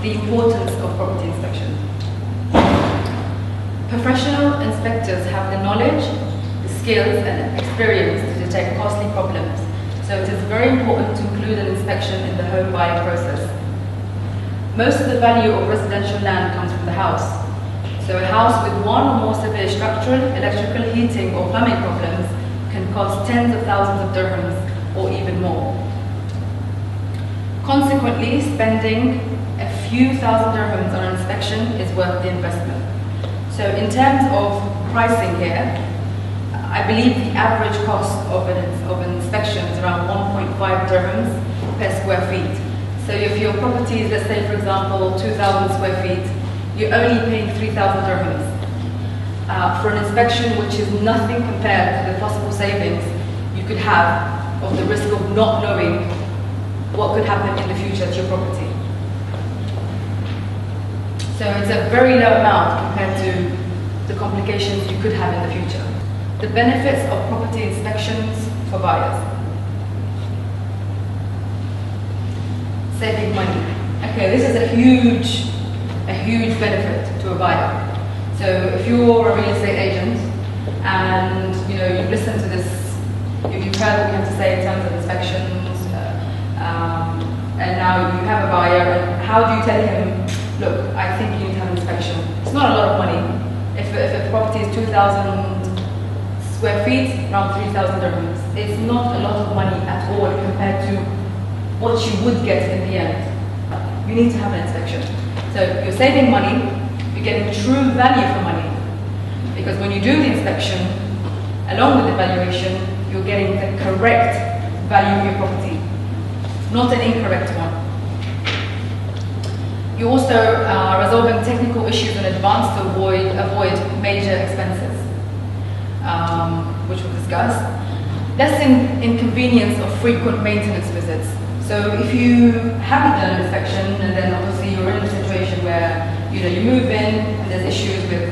the importance of property inspection. Professional inspectors have the knowledge, the skills and experience to detect costly problems, so it is very important to include an inspection in the home buying process. Most of the value of residential land comes from the house. So a house with one or more severe structural, electrical, heating or plumbing problems can cost tens of thousands of dirhams or even more. Consequently, spending a few thousand dirhams on an inspection is worth the investment. So in terms of pricing here, I believe the average cost of an inspection is around 1.5 dirhams per square feet. So if your property is, let's say for example, 2,000 square feet, you're only paying 3,000 dirhams for an inspection, which is nothing compared to the possible savings you could have of the risk of not knowing what could happen in the future to your property. So it's a very low amount compared to the complications you could have in the future. The benefits of property inspections for buyers. Saving money. Okay, this is a huge benefit to a buyer. So if you're a real estate agent and you've listened to this, you've heard what you have to say in terms of inspections, and now you have a buyer, and how do you tell him, look, I think you need to have an inspection? It's not a lot of money. If a property is 2,000 square feet, around 3,000 dirhams. It's not a lot of money at all compared to what you would get in the end. You need to have an inspection. So you're saving money, you're getting true value for money. Because when you do the inspection, along with the valuation, you're getting the correct value of your property, not an incorrect one. You also are resolving technical issues in advance to avoid major expenses, which we'll discuss. Less inconvenience of frequent maintenance visits. So if you haven't done an inspection, and then obviously you're in a situation where you move in and there's issues with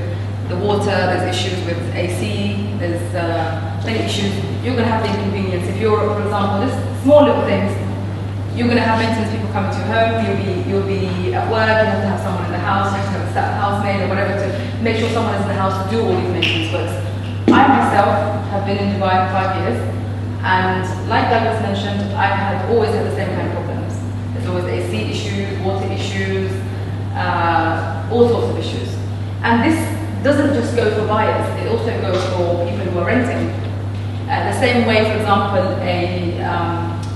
the water, there's issues with AC, there's many issues, you're going to have the inconvenience. If you're, for example, just small little things, you're going to have maintenance people coming to your home, you'll be at work, you have to have someone in the house, you have to have a housemaid or whatever to make sure someone is in the house to do all these maintenance works. I myself have been in Dubai for 5 years, and like Douglas mentioned, I've always had the same kind of problems. There's always AC issues, water issues, all sorts of issues. And this doesn't just go for buyers, it also goes for people who are renting. The same way, for example, a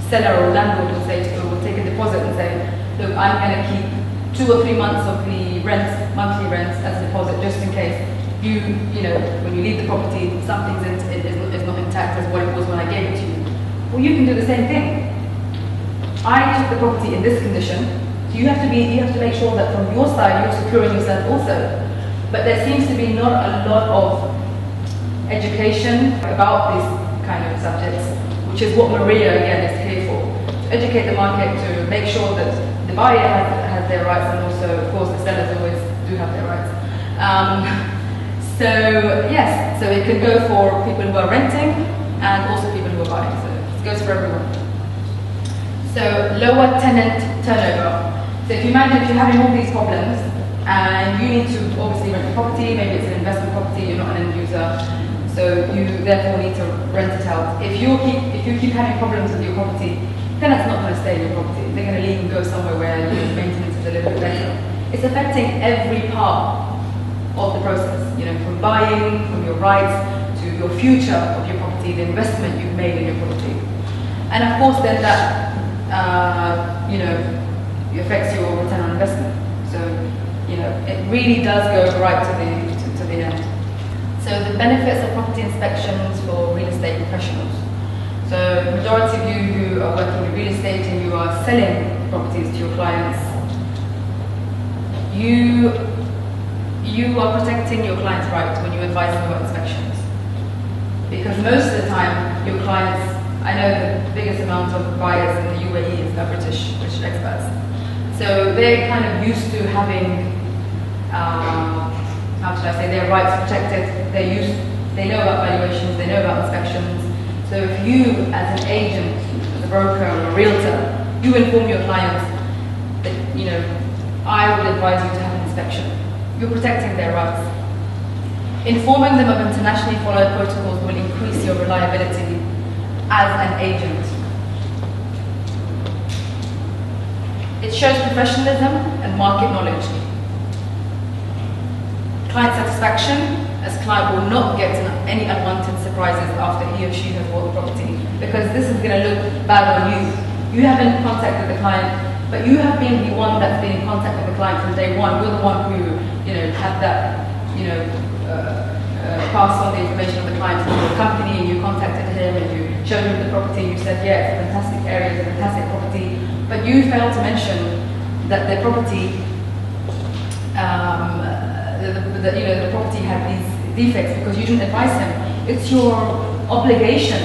seller or landlord will take a deposit and say, look, I'm going to keep 2 or 3 months of the rent, monthly rent as a deposit, just in case when you leave the property, something is not intact as what it was when I gave it to you. Well, you can do the same thing. I took the property in this condition, so you have to make sure that from your side you're securing yourself also. But there seems to be not a lot of education about these kind of subjects, which is what Maria again is here for, to educate the market, to make sure that the buyer has their rights, and also, of course, the sellers always do have their rights. So yes, so it can go for people who are renting and also people who are buying. So it goes for everyone. So lower tenant turnover. So if you imagine if you're having all these problems and you need to obviously rent a property, maybe it's an investment property, you're not an end user, so you therefore need to rent it out. If you keep having problems with your property, tenants not going to stay in your property. They're going to leave and go somewhere where the maintenance is a little bit better. It's affecting every part of the process, from buying, from your rights, to your future of your property, the investment you've made in your property. And of course then that, affects your return on investment. So, it really does go right to the end. So the benefits of property inspections for real estate professionals. So the majority of you who are working in real estate and you are selling properties to your clients, you are protecting your client's rights when you advise them about inspections. Because most of the time, your clients, I know the biggest amount of buyers in the UAE are British expats. So they're kind of used to having, how should I say, their rights protected. They know about valuations, they know about inspections. So if you, as an agent, as a broker or a realtor, you inform your clients that, I would advise you to have an inspection. You're protecting their rights. Informing them of internationally followed protocols will increase your reliability as an agent. It shows professionalism and market knowledge. Client satisfaction, as client will not get any unwanted surprises after he or she has bought the property, because this is going to look bad on you. You haven't contacted the client, but you have been the one that's been in contact with the client from day one. You're the one who, had that, pass on the information of the client to your company, and you contacted him and you showed him the property. You said, yeah, it's a fantastic area, it's a fantastic property, but you failed to mention that the property, the property had these defects because you didn't advise him. It's your obligation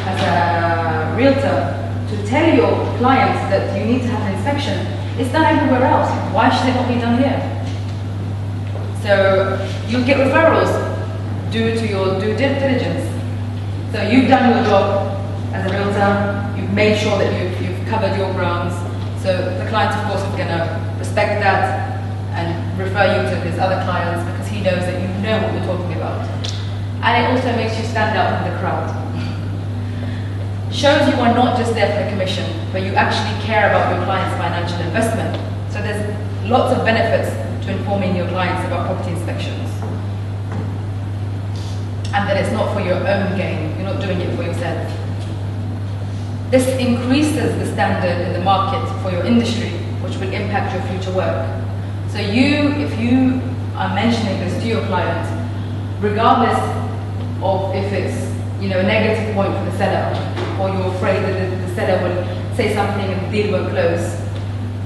as a realtor to tell your clients that you need to have an inspection. It's done everywhere else. Why should it not be done here? So you'll get referrals due to your due diligence. So you've done your job as a realtor. You've made sure that you've covered your grounds. So the client, of course, is going to respect that and refer you to his other clients because he knows that you know what you're talking about. And it also makes you stand out in the crowd. Shows you are not just there for the commission, but you actually care about your client's financial investment. So there's lots of benefits to informing your clients about property inspections. And that it's not for your own gain, you're not doing it for yourself. This increases the standard in the market for your industry, which will impact your future work. So if you are mentioning this to your client, regardless of if it's a negative point for the seller, or you're afraid that the seller will say something and the deal won't close,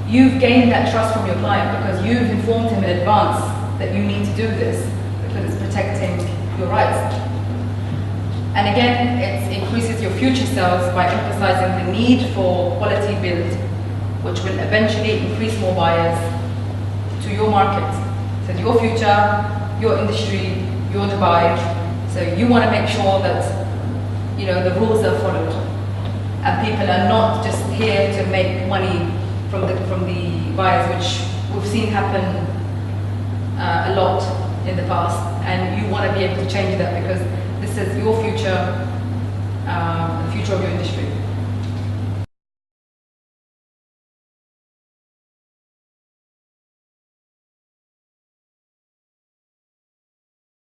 you've gained that trust from your client because you've informed him in advance that you need to do this because it's protecting your rights. And again, it increases your future sales by emphasizing the need for quality build, which will eventually increase more buyers to your market. So your future, your industry, your Dubai. So you want to make sure that the rules are followed, and people are not just here to make money from the buyers, which we've seen happen a lot in the past. And you want to be able to change that because this is your future, the future of your industry.